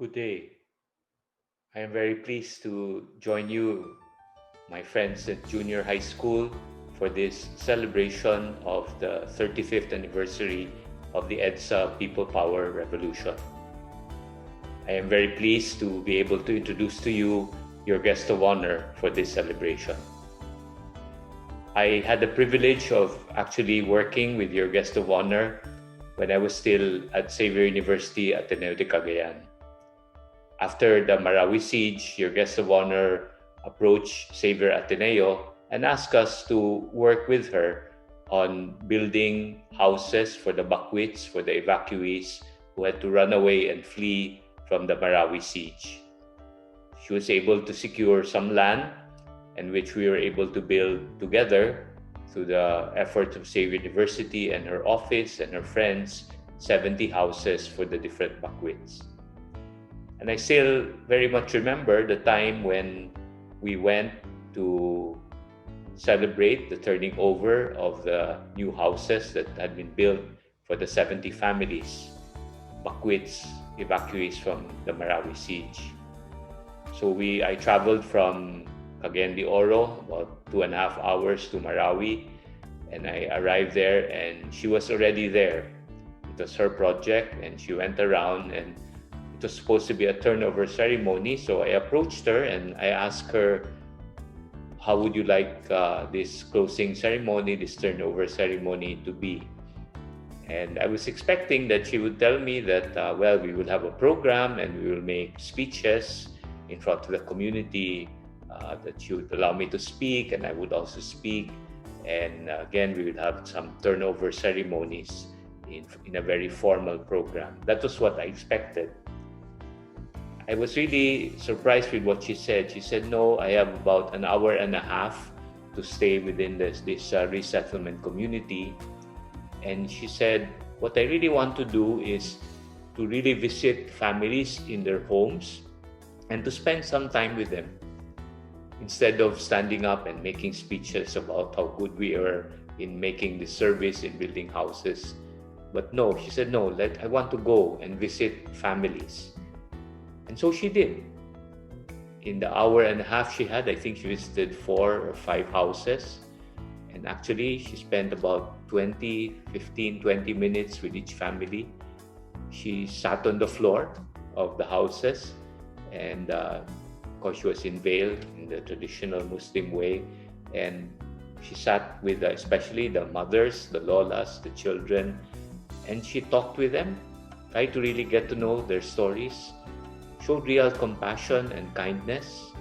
Good day. I am very pleased to join you, my friends at junior high school, for this celebration of the 35th anniversary of the EDSA People Power Revolution. I am very pleased to be able to introduce to you your guest of honor for this celebration. I had the privilege of actually working with your guest of honor when I was still at Xavier University, Ateneo de Cagayan. After the Marawi siege, your guest of honor approached Xavier Ateneo and asked us to work with her on building houses for the Bakwits, for the evacuees who had to run away and flee from the Marawi siege. She was able to secure some land, and which we were able to build together through the efforts of Xavier University and her office and her friends, 70 houses for the different Bakwits. And I still very much remember the time when we went to celebrate the turning over of the new houses that had been built for the 70 families, Bakwits, evacuees from the Marawi siege. So I traveled from Cagayan de Oro, about 2.5 hours to Marawi, and I arrived there and she was already there. It was her project and she went around, and it was supposed to be a turnover ceremony. So I approached her and I asked her, how would you like this closing ceremony, this turnover ceremony to be? And I was expecting that she would tell me that, we will have a program and we will make speeches in front of the community, that she would allow me to speak and I would also speak. And again, we would have some turnover ceremonies in a very formal program. That was what I expected. I was really surprised with what she said. She said, no, I have about an hour and a half to stay within this resettlement community. And she said, what I really want to do is to really visit families in their homes and to spend some time with them, instead of standing up and making speeches about how good we are in making this service, in building houses. But no, she said, no, I want to go and visit families. And so she did. In the hour and a half she had, I think she visited 4 or 5 houses. And actually, she spent about 20 minutes with each family. She sat on the floor of the houses, and of course she was in veil in the traditional Muslim way. And she sat with especially the mothers, the lolas, the children, and she talked with them, tried to really get to know their stories, showed real compassion and kindness,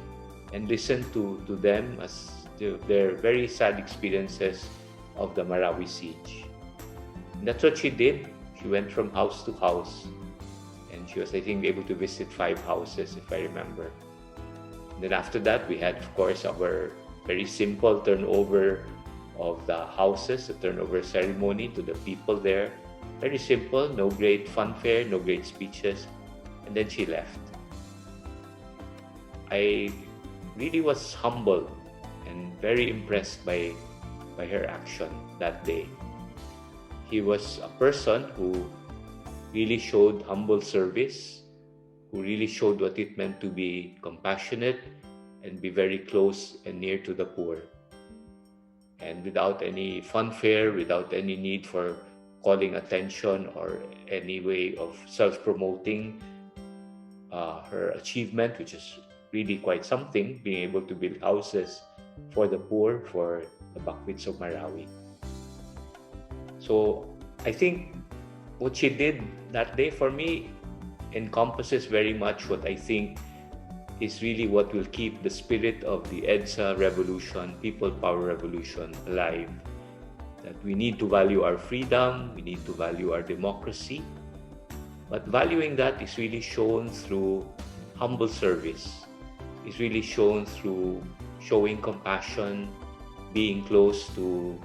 and listened to them as their very sad experiences of the Marawi siege. And that's what she did. She went from house to house, and she was, I think, able to visit 5 houses, if I remember. And then after that, we had, of course, our very simple turnover of the houses, the turnover ceremony to the people there. Very simple, no great fanfare, no great speeches. And then she left. I really was humbled and very impressed by her action that day. He was a person who really showed humble service, who really showed what it meant to be compassionate and be very close and near to the poor. And without any fanfare, without any need for calling attention or any way of self-promoting her achievement, which is really quite something, being able to build houses for the poor, for the Bakwits of Marawi. So I think what she did that day for me encompasses very much what I think is really what will keep the spirit of the EDSA revolution, People Power Revolution, alive. That we need to value our freedom, we need to value our democracy, but valuing that is really shown through humble service. Is really shown through showing compassion, being close to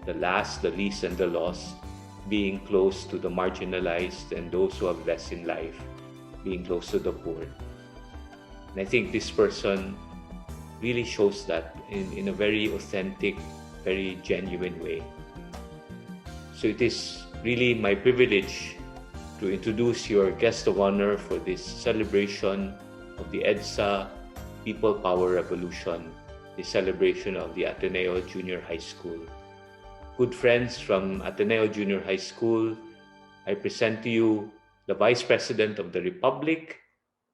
the last, the least, and the lost, being close to the marginalized and those who have less in life, being close to the poor. And I think this person really shows that in a very authentic, very genuine way. So it is really my privilege to introduce your guest of honor for this celebration of the EDSA People Power Revolution, the celebration of the Ateneo Junior High School. Good friends from Ateneo Junior High School, I present to you the Vice President of the Republic,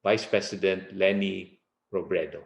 Vice President Leni Robredo.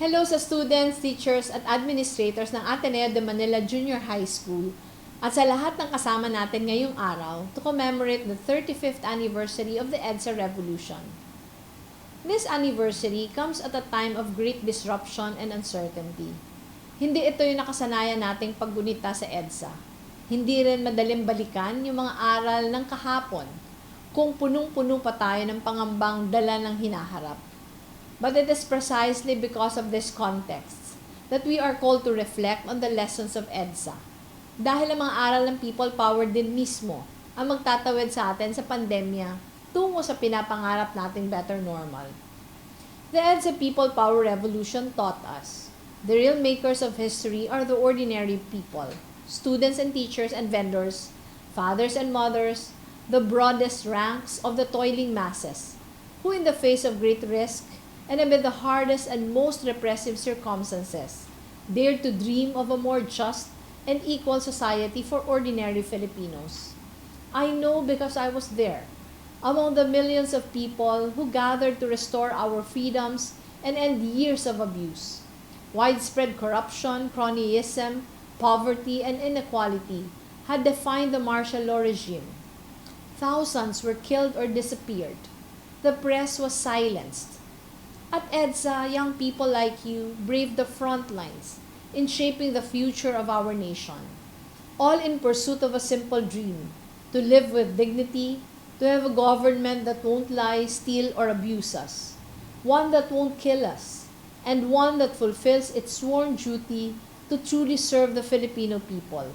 Hello sa students, teachers at administrators ng Ateneo de Manila Junior High School at sa lahat ng kasama natin ngayong araw to commemorate the 35th anniversary of the EDSA Revolution. This anniversary comes at a time of great disruption and uncertainty. Hindi ito yung nakasanayan nating paggunita sa EDSA. Hindi rin madaling balikan yung mga aral ng kahapon kung punong-puno pa tayo ng pangambang dala ng hinaharap. But it is precisely because of this context that we are called to reflect on the lessons of EDSA. Dahil ang mga aral ng people power din mismo ang magtatawid sa atin sa pandemya tungo sa pinapangarap nating better normal. The EDSA People Power Revolution taught us the real makers of history are the ordinary people, students and teachers and vendors, fathers and mothers, the broadest ranks of the toiling masses, who in the face of great risk and amid the hardest and most repressive circumstances, dared to dream of a more just and equal society for ordinary Filipinos. I know because I was there, among the millions of people who gathered to restore our freedoms and end years of abuse. Widespread corruption, cronyism, poverty, and inequality had defined the martial law regime. Thousands were killed or disappeared. The press was silenced. At EDSA, young people like you braved the front lines in shaping the future of our nation, all in pursuit of a simple dream, to live with dignity, to have a government that won't lie, steal, or abuse us, one that won't kill us, and one that fulfills its sworn duty to truly serve the Filipino people.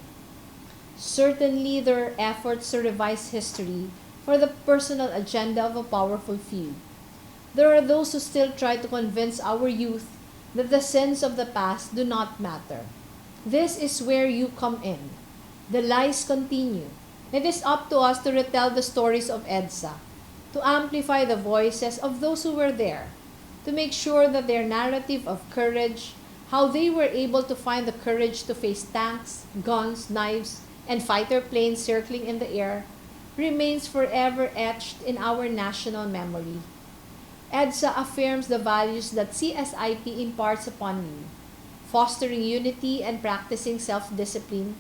Certainly, there are efforts to revise history for the personal agenda of a powerful few. There are those who still try to convince our youth that the sins of the past do not matter. This is where you come in. The lies continue. It is up to us to retell the stories of EDSA, to amplify the voices of those who were there, to make sure that their narrative of courage, how they were able to find the courage to face tanks, guns, knives, and fighter planes circling in the air, remains forever etched in our national memory. EDSA affirms the values that CSIP imparts upon you, fostering unity and practicing self-discipline,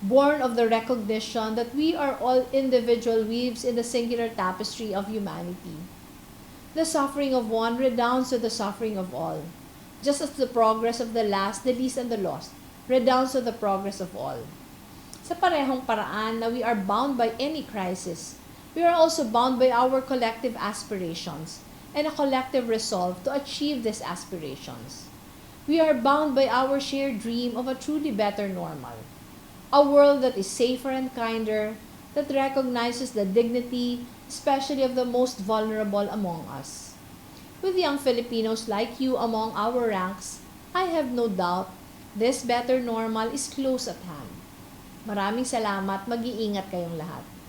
born of the recognition that we are all individual weaves in the singular tapestry of humanity. The suffering of one redounds to the suffering of all, just as the progress of the last, the least, and the lost redounds to the progress of all. Sa parehong paraan na we are bound by any crisis, we are also bound by our collective aspirations and a collective resolve to achieve these aspirations. We are bound by our shared dream of a truly better normal, a world that is safer and kinder, that recognizes the dignity, especially of the most vulnerable among us. With young Filipinos like you among our ranks, I have no doubt this better normal is close at hand. Maraming salamat, mag-iingat kayong lahat.